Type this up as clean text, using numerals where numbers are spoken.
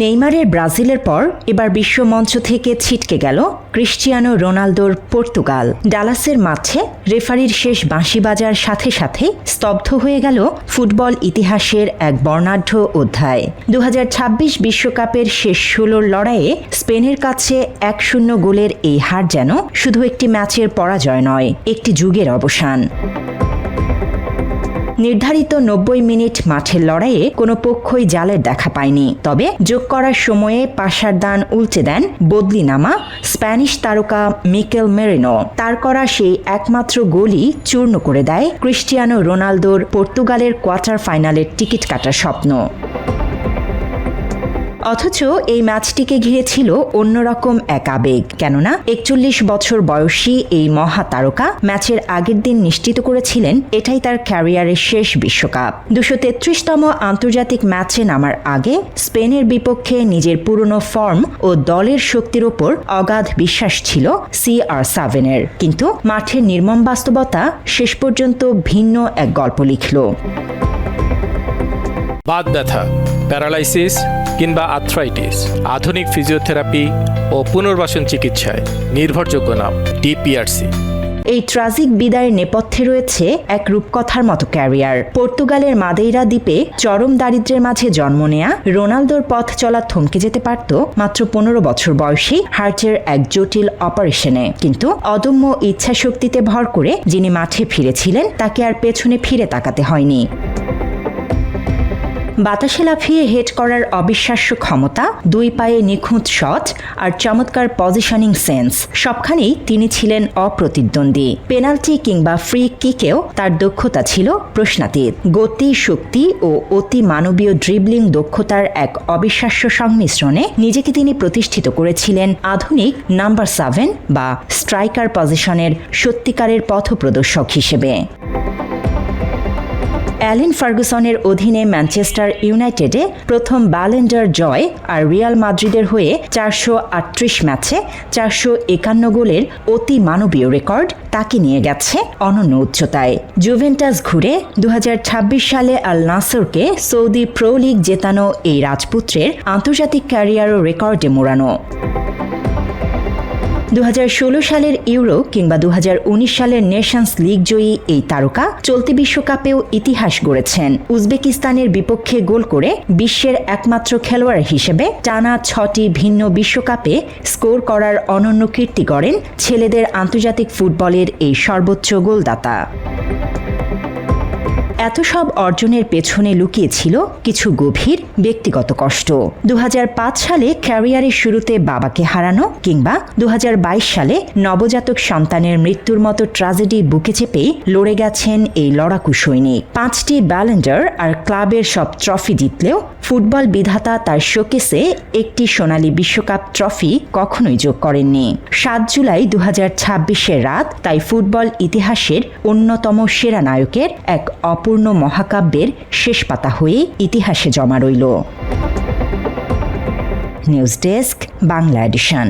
নেইমারের ব্রাজিলের পর এবার বিশ্বমঞ্চ থেকে ছিটকে গেল ক্রিস্টিয়ানো রোনালদোর পর্তুগাল। ডালাসের মাঠে রেফারির শেষ বাঁশি বাজার সাথে সাথে স্তব্ধ হয়ে গেল ফুটবল ইতিহাসের এক বর্ণাঢ্য অধ্যায়। 2026 বিশ্বকাপের শেষ 16 লড়াইয়ে স্পেনের কাছে 1-0 গোলের এই হার যেন শুধু একটি ম্যাচের পরাজয় নয়, একটি যুগের অবসান। নির্ধারিত 90 মিনিট মাঠের লড়াইয়ে কোনো পক্ষই জালের দেখা পায়নি। তবে যোগ করার সময়ে পাশার দান উল্টে দেন বদলি নামা স্প্যানিশ তারকা মিকেল মেরিনো। তার করা সেই একমাত্র গোলই চূর্ণ করে দেয় ক্রিস্টিয়ানো রোনালদোর পর্তুগালের কোয়ার্টার ফাইনালের টিকিট কাটার স্বপ্ন। অথচ এই ম্যাচটিকে ঘিরে ছিল অন্যরকম এক আবেগ, কেননা 41 বছর বয়সী এই মহাতারকা ম্যাচের আগের দিন নিশ্চিত করেছিলেন এটাই তার ক্যারিয়ারের শেষ বিশ্বকাপ। 233তম আন্তর্জাতিক ম্যাচে নামার আগে স্পেনের বিপক্ষে নিজের পুরনো ফর্ম ও দলের শক্তির ওপর অগাধ বিশ্বাস ছিল CR7-এর। কিন্তু মাঠের নির্মম বাস্তবতা শেষ পর্যন্ত ভিন্ন এক গল্প লিখল। বাত ব্যথা, প্যারালাইসিস কিংবা আর্থ্রাইটিস, আধুনিক ফিজিওথেরাপি ও পুনর্বাসন চিকিৎসায় নির্ভরযোগ্য নাম ডিপিআরসি। এই ট্রাজিক বিদায়ের নেপথ্যে রয়েছে এক রূপকথার মতো ক্যারিয়ার। পর্তুগালের মাদেইরা দ্বীপে চরম দারিদ্র্যের মাঝে জন্ম নেয়া রোনালদোর পথ চলা থমকে যেতে পারত মাত্র 15 বছর বয়সী হার্টের এক জটিল অপারেশনে। কিন্তু অদম্য ইচ্ছাশক্তিতে ভর করে যিনি মাঠে ফিরেছিলেন তাকে আর পেছনে ফিরে তাকাতে হয়নি। বাতাসে লাফিয়ে হেড করার অবিশ্বাস্য ক্ষমতা, 2 পায়ে নিখুঁত শট আর চমৎকার পজিশনিং সেন্স, সবখানেই তিনি ছিলেন অপ্রতিদ্বন্দ্বী। পেনাল্টি কিংবা ফ্রি কিকেও তার দক্ষতা ছিল প্রশ্নাতীত। গতি, শক্তি ও অতি মানবীয় ড্রিবলিং দক্ষতার এক অবিশ্বাস্য সংমিশ্রণে নিজেকে তিনি প্রতিষ্ঠিত করেছিলেন আধুনিক নাম্বার 7 বা স্ট্রাইকার পজিশনের সত্যিকারের পথপ্রদর্শক হিসেবে। অ্যালেন ফার্গুসনের অধীনে ম্যানচেস্টার ইউনাইটেডে প্রথম ব্যালন ড'র জয় আর রিয়াল মাদ্রিদের হয়ে 438 ম্যাচে 451 গোলের অতি মানবীয় রেকর্ড তাকে নিয়ে গেছে অনন্য উচ্চতায়। জুভেন্টাস ঘুরে 2026 সালে আল নাসরকে সৌদি প্রো লিগ জেতানো এই রাজপুত্রের আন্তর্জাতিক ক্যারিয়ারও রেকর্ডে মোড়ানো। 2016 সালের ইউরো কিংবা 2019 সালের নেশনস লিগ জয়ী এই তারকা চলতি বিশ্বকাপেও ইতিহাস গড়েছেন। উজবেকিস্তানের বিপক্ষে গোল করে বিশ্বের একমাত্র খেলোয়াড় হিসেবে টানা 6টি ভিন্ন বিশ্বকাপে স্কোর করার অনন্য কীর্তি গড়েন ছেলেদের আন্তর্জাতিক ফুটবলের এই সর্বোচ্চ গোলদাতা। এত সব অর্জনের পেছনে লুকিয়েছিল কিছু গভীর ব্যক্তিগত কষ্ট। 2005 সালে ক্যারিয়ারের শুরুতে বাবাকে হারানো কিংবা 2022 সালে নবজাতক সন্তানের মৃত্যুর মতো ট্র্যাজেডি বুকে চেপেই লড়ে গেছেন এই লড়াকু সৈনিক। 5টি ব্যালন ড'র আর ক্লাবের সব ট্রফি জিতলেও ফুটবল বিধাতা তার শোকেসে একটি সোনালী বিশ্বকাপ ট্রফি কখনোই যোগ করেননি। 7 জুলাই 2026-এর রাত তাই ফুটবল ইতিহাসের অন্যতম সেরা নায়কের এক অপূর্ণ মহাকাব্যের শেষ পাতা হয়ে ইতিহাসে জমা রইল। News desk, Bangla addition.